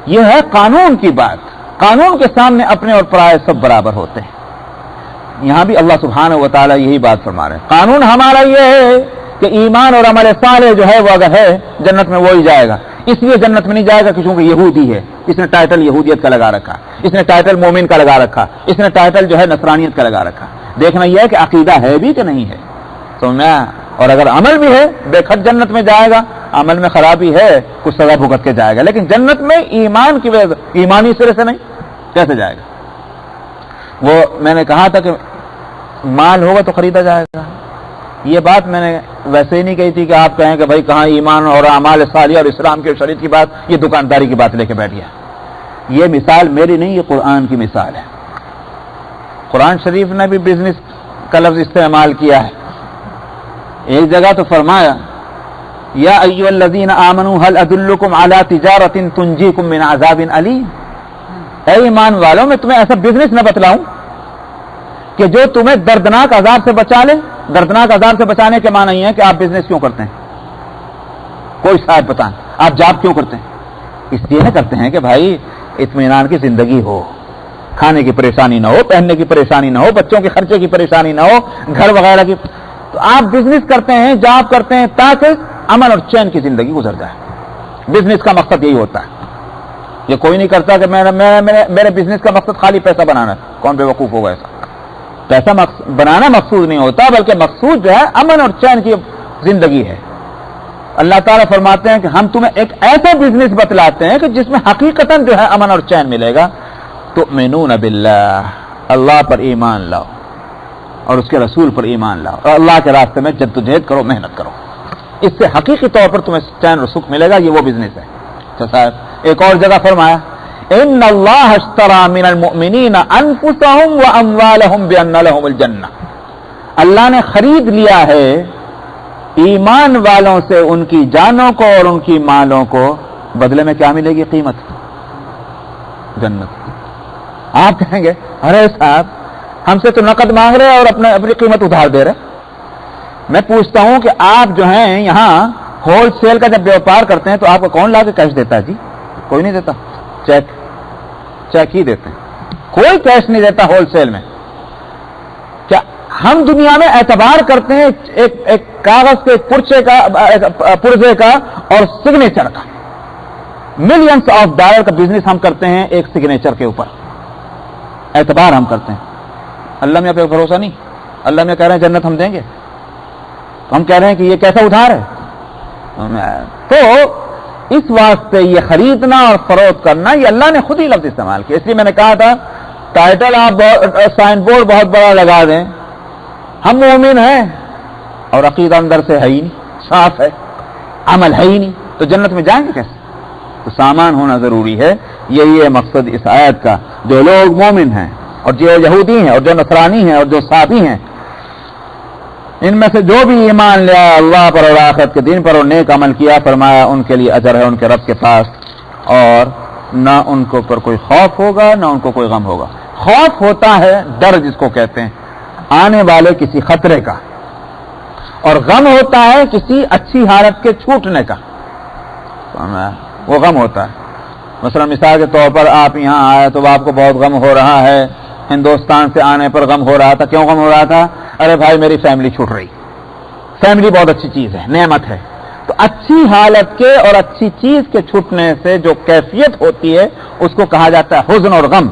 یہ ہے قانون کی بات. قانون کے سامنے اپنے اور پرائے سب برابر ہوتے ہیں. یہاں بھی اللہ سبحانہ و تعالیٰ یہی بات فرما رہے ہیں. قانون ہمارا یہ ہے کہ ایمان اور عمل صالح جو ہے وہ اگر ہے جنت میں وہی جائے گا. اس لیے جنت میں نہیں جائے گا کہ چونکہ یہودی ہے، اس نے ٹائٹل یہودیت کا لگا رکھا، اس نے ٹائٹل مومن کا لگا رکھا، اس نے ٹائٹل جو ہے نصرانیت کا لگا رکھا. دیکھنا یہ ہے کہ عقیدہ ہے بھی کہ نہیں ہے. تو میں اور اگر عمل بھی ہے بے خط جنت میں جائے گا، عمل میں خرابی ہے کچھ سزا بھگت کے جائے گا. لیکن جنت میں ایمان کی وجہ ایمانی سرے سے نہیں کیسے جائے گا؟ وہ میں نے کہا تھا کہ مال ہوگا تو خریدا جائے گا. یہ بات میں نے ویسے ہی نہیں کہی تھی کہ آپ کہیں کہ بھائی کہاں ایمان اور اعمال صالحہ اور اسلام کے شریعت کی بات، یہ دکانداری کی بات لے کے بیٹھ گیا. یہ مثال میری نہیں، یہ قرآن کی مثال ہے. قرآن شریف نے بھی بزنس کا لفظ استعمال کیا ہے. ایک جگہ تو فرمایا یا ایھا الذین آمنوا هل ادلکم علی تجارۃ تنجیکم من عذاب علیم. اے ایمان والوں، میں تمہیں ایسا بزنس نہ بتلاؤں کہ جو تمہیں دردناک عذاب سے بچا لے. دردناک عذاب سے بچانے کے معنی یہ ہے کہ آپ بزنس کیوں کرتے ہیں؟ کوئی صاحب بتائیں آپ جاب کیوں کرتے ہیں؟ اس لیے کرتے ہیں کہ بھائی اطمینان کی زندگی ہو، کھانے کی پریشانی نہ ہو، پہننے کی پریشانی نہ ہو، بچوں کے خرچے کی پریشانی نہ ہو، گھر وغیرہ کی. تو آپ بزنس کرتے ہیں، جاب کرتے ہیں تاکہ امن اور چین کی زندگی گزر جائے. بزنس کا مقصد یہی ہوتا ہے. یہ کوئی نہیں کرتا کہ میرے بزنس کا مقصد خالی پیسہ بنانا ہے. کون بے وقوف ہوگا ایسا؟ پیسہ بنانا مقصود نہیں ہوتا، بلکہ مقصود جو ہے امن اور چین کی زندگی ہے. اللہ تعالیٰ فرماتے ہیں کہ ہم تمہیں ایک ایسا بزنس بتلاتے ہیں کہ جس میں حقیقتاً جو ہے امن اور چین ملے گا. تؤمنون باللہ، اللہ پر ایمان لاؤ اور اس کے رسول پر ایمان لاؤ اور اللہ کے راستے میں جدوجہد کرو، محنت کرو. اس سے حقیقی طور پر تمہیں چین اور سکھ ملے گا. یہ وہ بزنس ہے. اچھا صاحب، ایک اور جگہ فرمایا ان اللہ اشترى من المؤمنین انفسهم واموالهم بان لهم الجنہ. اللہ نے خرید لیا ہے ایمان والوں سے ان کی جانوں کو اور ان کی مالوں کو. بدلے میں کیا ملے گی؟ قیمت، جنت. آپ کہیں گے ارے صاحب ہم سے تو نقد مانگ رہے اور اپنی قیمت ادھار دے رہے. میں پوچھتا ہوں کہ آپ جو ہیں یہاں ہول سیل کا جب بیوپار کرتے ہیں تو آپ کو کون لا کے کیش دیتا ہے؟ جی کوئی نہیں دیتا. چیک ہی دیتے ہیں. کوئی کیش نہیں دیتا ہول سیل میں. کیا ہم دنیا میں اعتبار کرتے ہیں ایک کاغذ کے پرزے کا اور سگنیچر کا. ملینز آف ڈالر کا بزنس ہم کرتے ہیں ایک سگنیچر کے اوپر. اعتبار ہم کرتے ہیں. اللہ میں پہ بھروسہ نہیں. اللہ میں کہہ رہے ہیں جنت ہم دیں گے، ہم کہہ رہے ہیں کہ یہ کیسا ادھار ہے. تو اس واسطے یہ خریدنا اور فروخت کرنا یہ اللہ نے خود ہی لفظ استعمال کیا. اس لیے میں نے کہا تھا ٹائٹل آپ سائن بورڈ بہت بڑا لگا دیں ہم مومن ہیں اور عقیدہ اندر سے ہے ہی نہیں, صاف ہے, عمل ہے ہی نہیں, تو جنت میں جائیں گے کیسے؟ تو سامان ہونا ضروری ہے. یہی ہے مقصد اس آیت کا. جو لوگ مومن ہیں اور جو یہودی ہیں اور جو نصرانی ہیں اور جو صابی ہیں, ان میں سے جو بھی ایمان لیا اللہ پر اور آخرت کے دین پر اور نیک عمل کیا, فرمایا ان کے لیے اجر ہے ان کے رب کے پاس, اور نہ ان کو پر کوئی خوف ہوگا نہ ان کو کوئی غم ہوگا. خوف ہوتا ہے ڈر جس کو کہتے ہیں آنے والے کسی خطرے کا, اور غم ہوتا ہے کسی اچھی حالت کے چھوٹنے کا, وہ غم ہوتا ہے. مثلا مثال کے طور پر آپ یہاں آئے تو آپ کو بہت غم ہو رہا ہے, ہندوستان سے آنے پر غم ہو رہا تھا. کیوں غم ہو رہا تھا؟ ارے بھائی میری فیملی چھوٹ رہی. فیملی بہت اچھی چیز ہے, نعمت ہے. تو اچھی حالت کے اور اچھی چیز کے چھوٹنے سے جو کیفیت ہوتی ہے اس کو کہا جاتا ہے حزن اور غم.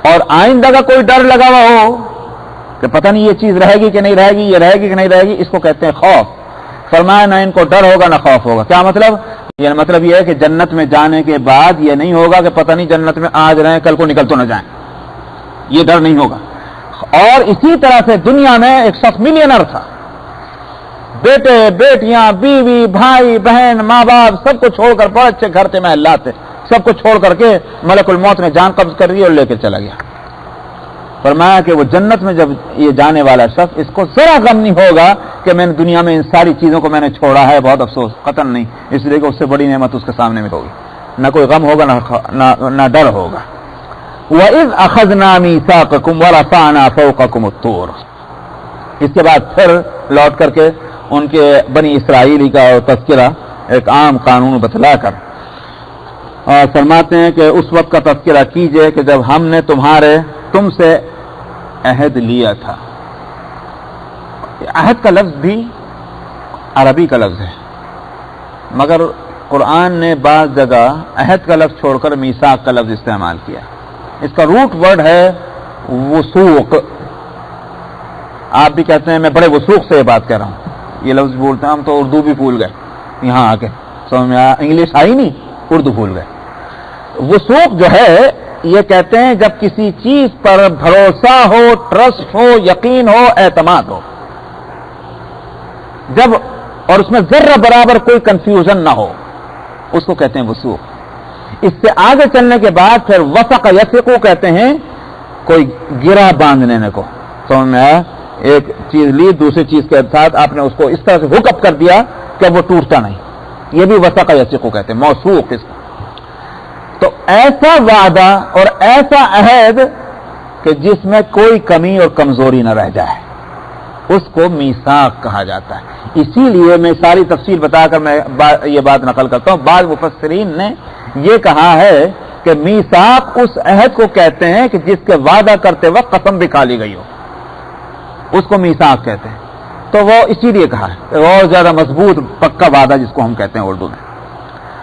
اور آئندہ کا کوئی ڈر لگا ہوا ہو کہ پتہ نہیں یہ چیز رہے گی کہ نہیں رہے گی, یہ رہے گی کہ نہیں رہے گی, اس کو کہتے ہیں خوف. فرمایا نہ ان کو ڈر ہوگا نہ خوف ہوگا. کیا مطلب؟ یہ مطلب یہ ہے کہ جنت میں جانے کے بعد یہ نہیں ہوگا کہ پتہ نہیں جنت میں آج رہیں کل کو نکل تو نہ جائیں, یہ ڈر نہیں ہوگا. اور اسی طرح سے دنیا میں ایک شخص ملینر تھا, بیٹے بیٹیاں بیوی بھائی بہن ماں باپ سب کو چھوڑ کر, بڑے اچھے گھر تھے محلات تھے, سب کو چھوڑ کر کے ملک الموت نے جان قبض کر دی اور لے کے چلا گیا. فرمایا کہ وہ جنت میں جب یہ جانے والا شخص اس کو ذرا غم نہیں ہوگا کہ میں نے دنیا میں ان ساری چیزوں کو میں نے چھوڑا ہے, بہت افسوس, قطن نہیں, اس لیے کہ اس سے بڑی نعمت اس کے سامنے میں ہوگی. نہ کوئی غم ہوگا نہ ڈر ہوگا. وَإِذْ أَخَذْنَا مِيثَاقَكُمْ وَرَفَعْنَا فَوْقَكُمُ الطُّورَ. اس کے بعد پھر لوٹ کر کے ان کے بنی اسرائیلی کا تذکرہ ایک عام قانون بتلا کر اور فرماتے ہیں کہ اس وقت کا تذکرہ کیجئے کہ جب ہم نے تم سے عہد لیا تھا. عہد کا لفظ بھی عربی کا لفظ ہے, مگر قرآن نے بعض جگہ عہد کا لفظ چھوڑ کر میثاق کا لفظ استعمال کیا. اس کا روٹ ورڈ ہے وثوق. آپ بھی کہتے ہیں میں بڑے وثوق سے یہ بات کہہ رہا ہوں, یہ لفظ بولتے ہیں ہم تو اردو بھی بھول گئے, یہاں آ کے سمجھ میں آیا, انگلش آئی نہیں, اردو بھول گئے. وثوق جو ہے یہ کہتے ہیں جب کسی چیز پر بھروسہ ہو, ٹرسٹ ہو, یقین ہو, اعتماد ہو, جب اور اس میں ذرہ برابر کوئی کنفیوژن نہ ہو, اس کو کہتے ہیں وثوق. اس سے آگے چلنے کے بعد پھر وثق یثق کہتے ہیں کوئی گرہ باندھنے کو. سمجھ میں آیا, ایک چیز لی دوسری چیز کے ساتھ آپ نے اس کو اس طرح سے ہک اپ کر دیا کہ وہ ٹوٹتا نہیں, یہ بھی وثق یثق کہتے ہیں, موثوق. اس کو تو ایسا وعدہ اور ایسا عہد کہ جس میں کوئی کمی اور کمزوری نہ رہ جائے, اس کو میثاق کہا جاتا ہے. اسی لیے میں ساری تفصیل بتا کر میں یہ بات نقل کرتا ہوں. بعض مفسرین نے یہ کہا ہے کہ میثاق اس عہد کو کہتے ہیں کہ جس کے وعدہ کرتے وقت قسم بھی کھا لی گئی ہو, اس کو میثاق کہتے ہیں. تو وہ اسی لیے کہا ہے اور زیادہ مضبوط پکا وعدہ جس کو ہم کہتے ہیں اردو میں.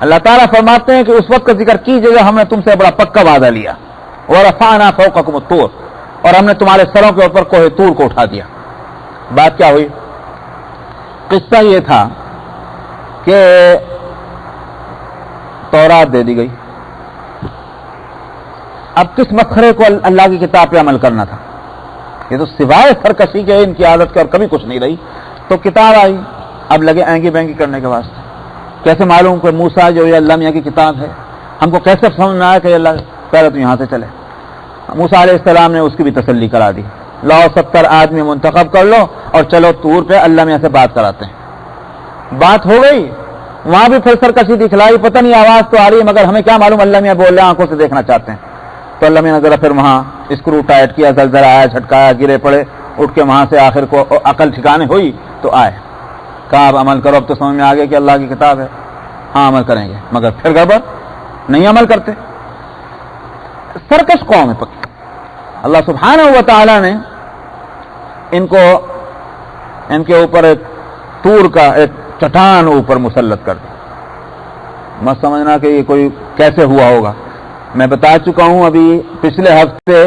اللہ تعالیٰ فرماتے ہیں کہ اس وقت کا ذکر کیجیے گا ہم نے تم سے بڑا پکا وعدہ لیا, وَرَفَعْنَا فَوْقَكُمُ الطُّورَ, اور ہم نے تمہارے سروں کے اوپر کوہ طور کو اٹھا دیا. بات کیا ہوئی؟ قصہ یہ تھا کہ تورات دے دی گئی. اب کس مسخرے کو اللہ کی کتاب پہ عمل کرنا تھا, یہ تو سوائے سرکشی کے ان کی عادت کے اور کبھی کچھ نہیں رہی. تو کتاب آئی, اب لگے اینگی بینگی کرنے کے واسطے. کیسے معلوم کہ موسیٰ جو یہ اللہ میاں کی کتاب ہے, ہم کو کیسے سمجھ میں آیا کہ اللہ پہلے تو یہاں سے چلے. موسیٰ علیہ السلام نے اس کی بھی تسلی کرا دی, لاؤ 70 آدمی منتخب کر لو اور چلو طور پہ اللہ میاں سے بات کراتے ہیں. بات ہو گئی, وہاں بھی پھر سرکشی دکھلائی, پتہ نہیں آواز تو آ رہی ہے مگر ہمیں کیا معلوم اللہ میاں بول رہے ہیں, آنکھوں سے دیکھنا چاہتے ہیں. تو اللہ میاں نے ذرا پھر وہاں اسکرو ٹائٹ کیا, زلزلہ آیا, جھٹکایا, گرے پڑے, اٹھ کے وہاں سے آخر کو عقل ٹھکانے ہوئی تو آئے. کہا اب عمل کرو, اب تو سمجھ میں آ گیا کہ اللہ کی کتاب ہے, ہاں عمل کریں گے. مگر پھر گڑبڑ, نہیں عمل کرتے. سرکش قوم ہے پکی. اللہ سبحانہ و تعالی نے ان کے اوپر ایک طور کا ایک چٹان اوپر مسلط کر دی. مت سمجھنا کہ یہ کوئی کیسے ہوا ہوگا. میں بتا چکا ہوں ابھی پچھلے ہفتے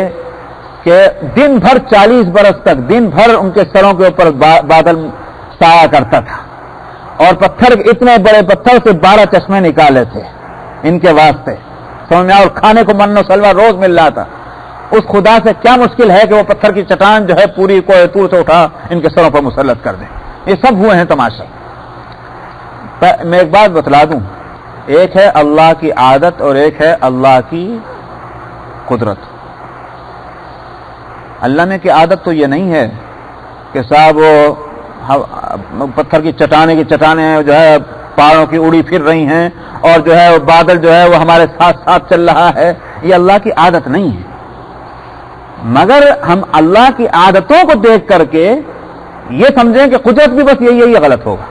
کہ دن بھر 40 برس تک دن بھر ان کے سروں کے اوپر بادل سایہ کرتا تھا, اور پتھر اتنے بڑے پتھر سے 12 چشمے نکالے تھے ان کے واسطے، سمجھ میں، اور کھانے کو من و سلوہ روز مل رہا تھا. اس خدا سے کیا مشکل ہے کہ وہ پتھر کی چٹان جو ہے پوری کوہ طور سے اٹھا ان کے سروں پر مسلط کر دیں. یہ سب ہوئے ہیں تماشے. میں ایک بات بتلا دوں، ایک ہے اللہ کی عادت اور ایک ہے اللہ کی قدرت. اللہ نے کی عادت تو یہ نہیں ہے کہ صاحب وہ پتھر کی چٹانیں جو ہے پہاڑوں کی اڑی پھر رہی ہیں اور جو ہے بادل جو ہے وہ ہمارے ساتھ ساتھ چل رہا ہے. یہ اللہ کی عادت نہیں ہے. مگر ہم اللہ کی عادتوں کو دیکھ کر کے یہ سمجھیں کہ قدرت بھی بس یہی ہے، یہ غلط ہوگا.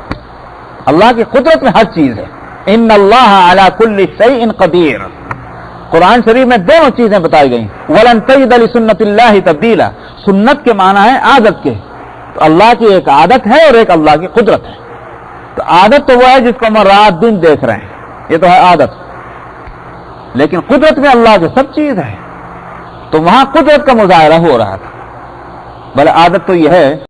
اللہ کی قدرت میں ہر چیز ہے. ان اللہ علی کل شیء قدیر. قرآن شریف میں دونوں چیزیں بتائی گئی. ولن تجد لسنت اللہ تبدیلا. سنت کے معنی ہے عادت کے. تو اللہ کی ایک عادت ہے اور ایک اللہ کی قدرت ہے. تو عادت تو وہ ہے جس کو ہم رات دن دیکھ رہے ہیں، یہ تو ہے عادت. لیکن قدرت میں اللہ کی سب چیز ہے. تو وہاں قدرت کا مظاہرہ ہو رہا تھا. بھلے عادت تو یہ ہے